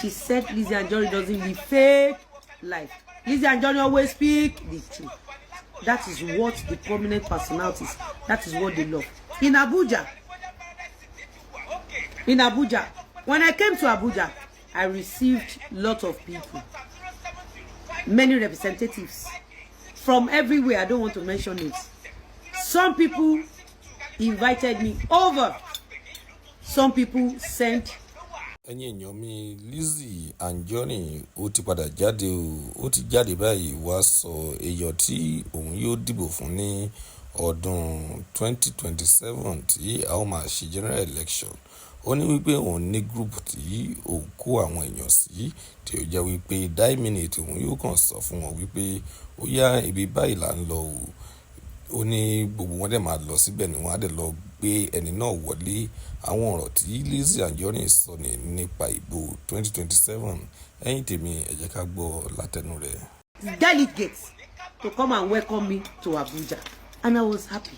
She said Lizzy Anjorin doesn't live fake life. Lizzy Anjorin always speak the truth. That is what the prominent personalities, that is what they love. In Abuja, when I came to Abuja, I received a lot of people, many representatives from everywhere. I don't want to mention it. Some people invited me over. Some people sent. Ẹ̀yin èèyàn mi, Lizzy Anjorin ó ti padà jáde ó ti jáde báyìí wá sọ èèyàn tí òun yóò dìbò fún ní ọdún 2027 tí a ó máa ṣe general election. Ó ní wípé òun ní group tí òun kó àwọn èèyàn sí tí ó jẹ́ wípé 10 minutes òun yóò kàn sọ fún wọn wípé ó yá ibi báyìí là ń lọ o. Ó ní gbogbo wọn dẹ̀ máa lọ síbẹ̀ ni wọ́n á dẹ̀ lọ gbé ẹni náà wọlé. Àwọn ọ̀rọ̀ tí Lizzy Anjorin sọ ní nípa ìbò 2027 ẹ̀yin tèmi ẹ jẹ́ ká gbọ́ látẹnu rẹ̀. Delegates to come and welcome me to Abuja, and I was happy.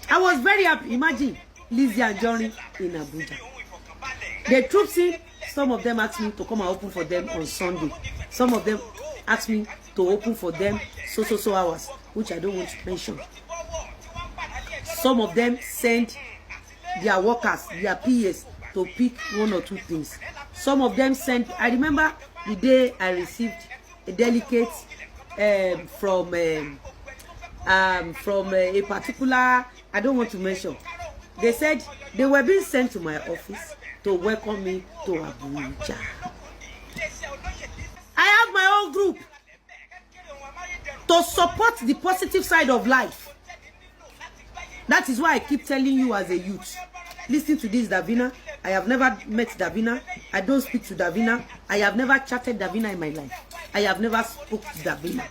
I was very happy. Imagine Lizzy Anjorin in Abuja. The troops in, some of them asked me to come and open for them on Sunday. Some of them asked me to open for them so hours, which I don't want to mention. Some of them sent their workers, their PAs, to pick 1 or 2 things. Some of them sent. I remember the day I received a delegate from a particular, I don't want to mention. They said they were being sent to my office to welcome me to Abuja. I have my own group to support the positive side of life. That is why I keep telling you as a youth. Listen to this, Davina. I have never met Davina. I don't speak to Davina. I have never chatted Davina in my life. I have never spoke to Davina.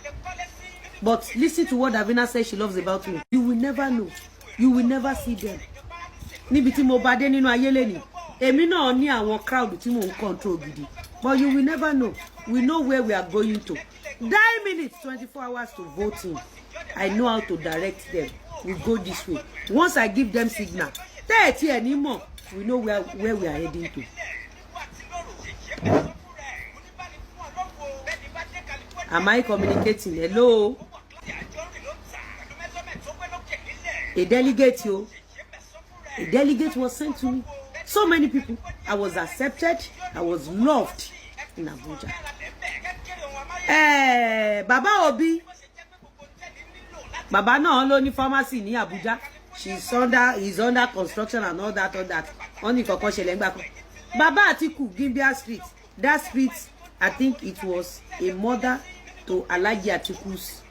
But listen to what Davina says she loves about me. You will never know. You will never see them. Níbi tí mo bá dé nínú ayé leni. Èmi náà ní àwọn crowd tí mo ń control gidi. But you will never know. We know where we are going to. 9 minutes, 24 hours to voting. I know how to direct them. We go this way. Once I give them signal, 30 anymore, we know where we are heading to. Am I communicating? Hello? A delegate, yo. A delegate was sent to me. So many people. I was accepted. I was loved in Abuja. Baba Obi. Baba náà ló ní pharmacy ní Abuja. He's under construction and all that. Only kọ́kọ́ ṣẹlẹ̀ ńgbà kan. Baba Atiku, Gimbia Street. That street, I think it was a mother to Alhaji Atiku's